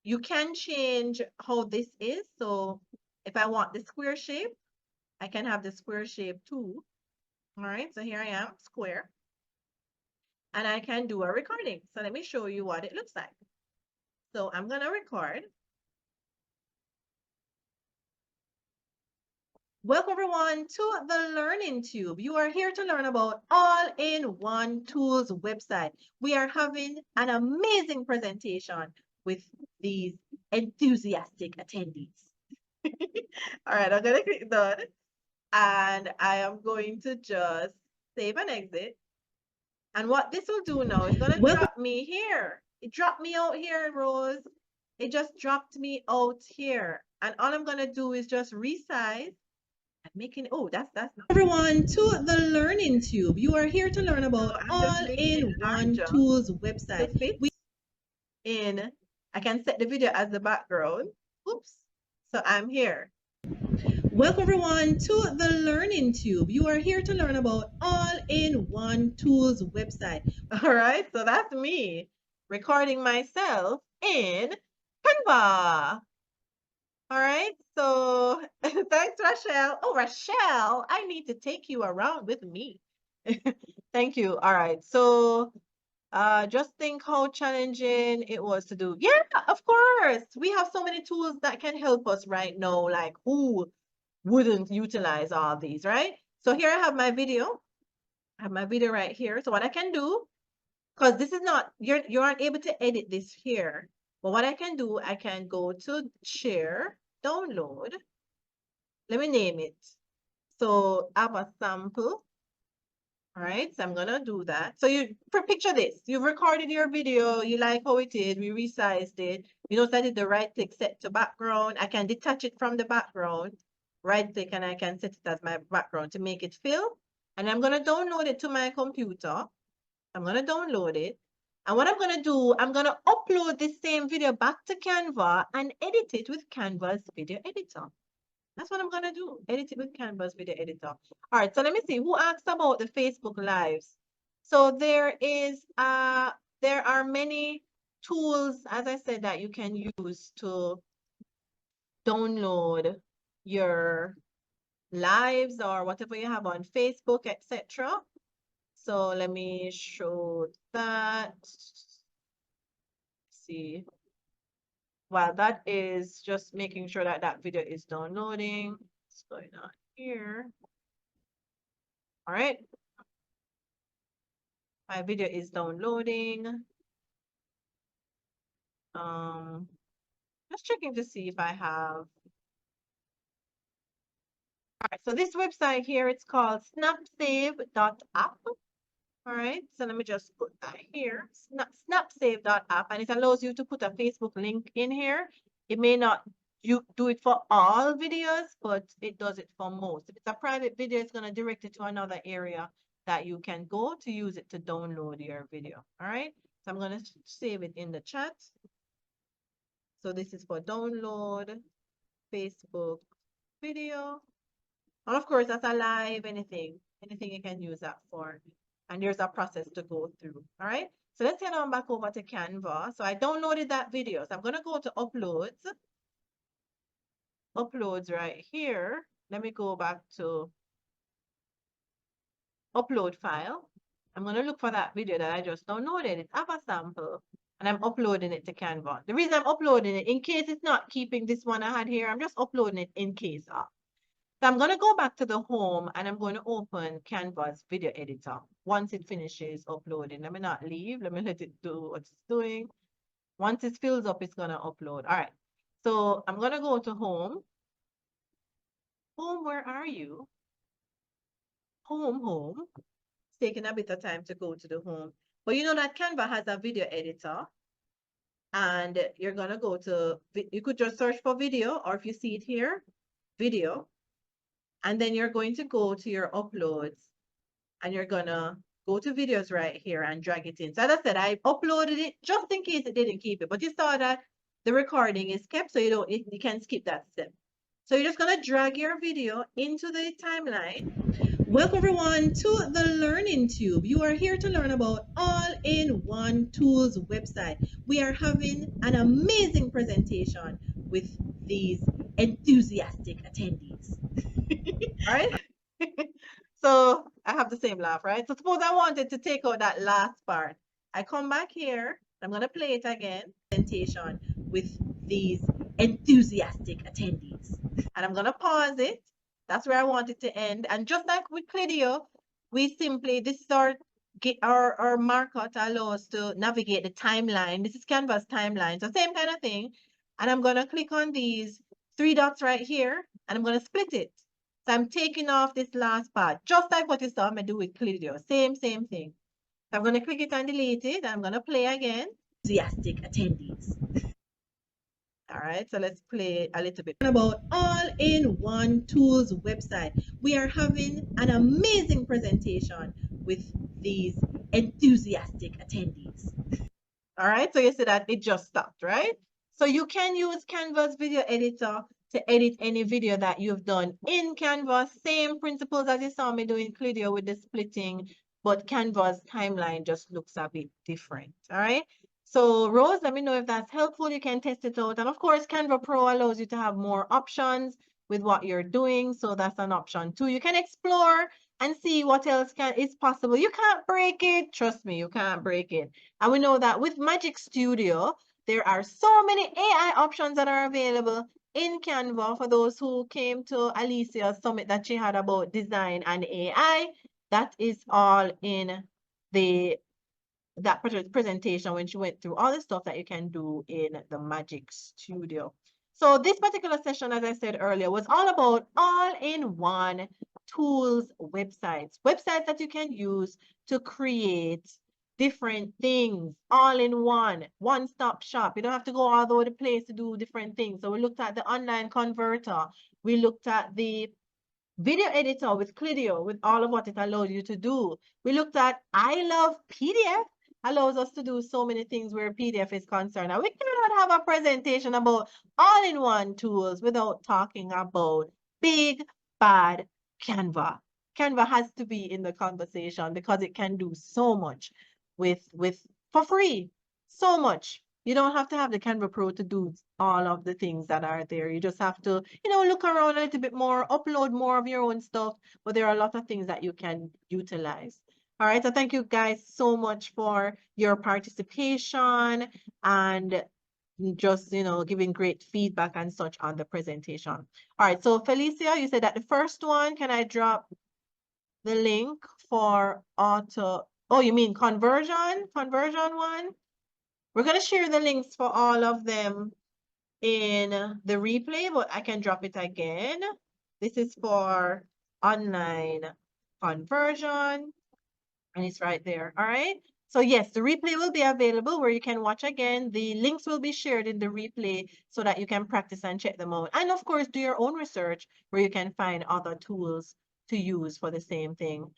You can change how this is. So if I want the square shape, I can have the square shape too. All right, so here I am, square. And I can do a recording. So let me show you what it looks like. So I'm gonna record. Welcome everyone to the Learning Tube. You are here to learn about All-in-One Tools website. We are having an amazing presentation with these enthusiastic attendees. All right, I'm gonna click done and I am going to just save and exit. And what this will do now is gonna drop me here. It dropped me out here, Rose. It just dropped me out here. And all I'm gonna do is just resize and making oh that's everyone to the Learning Tube. You are here to learn about All-in-One Tools website. I can set the video as the background. Oops. So I'm here. Welcome everyone to the Learning Tube. You are here to learn about All-in-One Tools website. All right, so that's me recording myself in Canva. All right, so thanks, Rachel. Oh, Rachel, I need to take you around with me. Thank you. All right, so just think how challenging it was to do. Yeah, of course. We have so many tools that can help us right now. Like who wouldn't utilize all these, right? So here I have my video. I have my video right here. So what I can do, because this is not, you aren't able to edit this here. But what I can do, I can go to share, download. Let me name it. So I have a sample. All right, so I'm gonna do that. So picture this. You've recorded your video, you like how it is, we resized it. You know, I did the right click, set to background. I can detach it from the background. Right click and I can set it as my background to make it fill. And I'm gonna download it to my computer. I'm gonna download it. And what I'm gonna do, I'm gonna upload this same video back to Canva and edit it with Canva's video editor. That's what I'm gonna do. Edit it with Canva's video editor. All right, so let me see who asked about the Facebook Lives. So there are many tools, as I said, that you can use to download your lives or whatever you have on Facebook, etc. So let me show that. See. While that is just making sure that that video is downloading. What's going on here? All right. My video is downloading. Just checking to see if I have. All right, so this website here, it's called snapsave.app. All right, so let me just put that here, snapsave.app, and it allows you to put a Facebook link in here. It may not you do it for all videos, but it does it for most. If it's a private video, it's going to direct it to another area that you can go to use it to download your video. All right, so I'm going to save it in the chat. So this is for download Facebook video. And of course, that's a live, anything you can use that for. And there's a process to go through. All right. So let's head on back over to Canva. So I downloaded that video. So I'm going to go to uploads. Uploads right here. Let me go back to upload file. I'm going to look for that video that I just downloaded. It's a sample. And I'm uploading it to Canva. The reason I'm uploading it, in case it's not keeping this one I had here, I'm just uploading it in case of. So I'm going to go back to the home and I'm going to open Canva's video editor. Once it finishes uploading, let me not leave. Let me let it do what it's doing. Once it fills up, it's going to upload. All right. So I'm going to go to home. Home, where are you? Home. It's taking a bit of time to go to the home. But you know that Canva has a video editor. And you're going to go to, you could just search for video, or if you see it here, video. And then you're going to go to your uploads and you're gonna go to videos right here and drag it in. So as I said, I uploaded it just in case it didn't keep it, but you saw that the recording is kept, so you can skip that step. So you're just gonna drag your video into the timeline. Welcome everyone to the Learning Tube. You are here to learn about All-in-One Tools website. We are having an amazing presentation with these enthusiastic attendees. All right? So I have the same laugh, right? So suppose I wanted to take out that last part. I come back here. I'm going to play it again. Presentation with these enthusiastic attendees. And I'm going to pause it. That's where I want it to end. And just like with Clidio, we simply, this is our marker to allow us to navigate the timeline. This is Canva's timeline. So same kind of thing. And I'm going to click on these 3 dots right here, and I'm going to split it. So I'm taking off this last part, just like what you saw me do with Clidio. Same thing. So I'm going to click it and delete it. I'm going to play again. Enthusiastic attendees. All right, so let's play a little bit about All-in-One Tools website. We are having an amazing presentation with these enthusiastic attendees. All right, so you see that it just stopped, right? So you can use Canva's video editor to edit any video that you've done in Canva. Same principles as you saw me doing Clidio with the splitting, but Canva's timeline just looks a bit different. All right. So Rose, let me know if that's helpful. You can test it out. And of course, Canva Pro allows you to have more options with what you're doing. So that's an option too. You can explore and see what else is possible. You can't break it. Trust me, you can't break it. And we know that with Magic Studio, there are so many AI options that are available in Canva for those who came to Alicia's summit that she had about design and AI. That is all in that presentation when she went through all the stuff that you can do in the Magic Studio. So this particular session, as I said earlier, was all about all-in-one tools websites that you can use to create different things all in one-stop shop. You don't have to go all over the place to do different things. So we looked at the online converter. We looked at the video editor with Clidio, with all of what it allows you to do. We looked at I Love PDF, allows us to do so many things where PDF is concerned. And we cannot have a presentation about all-in-one tools without talking about big, bad Canva. Canva has to be in the conversation because it can do so much for free. So much. You don't have to have the Canva Pro to do all of the things that are there. You just have to, look around a little bit more, upload more of your own stuff, but there are a lot of things that you can utilize. All right, so thank you guys so much for your participation and just, giving great feedback and such on the presentation. All right, so Felicia, you said that the first one, can I drop the link for oh, you mean conversion one? We're going to share the links for all of them in the replay, but I can drop it again. This is for online conversion, and it's right there. All right. So yes, the replay will be available where you can watch again. The links will be shared in the replay so that you can practice and check them out. And of course, do your own research where you can find other tools to use for the same thing.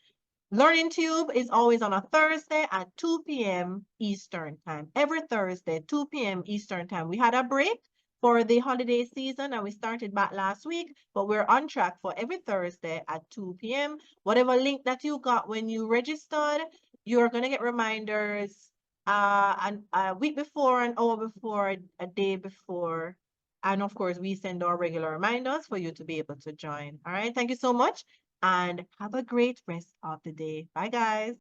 Learning Tube is always on a Thursday at 2 p.m. Eastern Time. Every Thursday, 2 p.m. Eastern Time. We had a break for the holiday season and we started back last week, but we're on track for every Thursday at 2 p.m. Whatever link that you got when you registered, you're going to get reminders a week before, an hour before, a day before. And of course, we send our regular reminders for you to be able to join. All right. Thank you so much and have a great rest of the day. Bye, guys.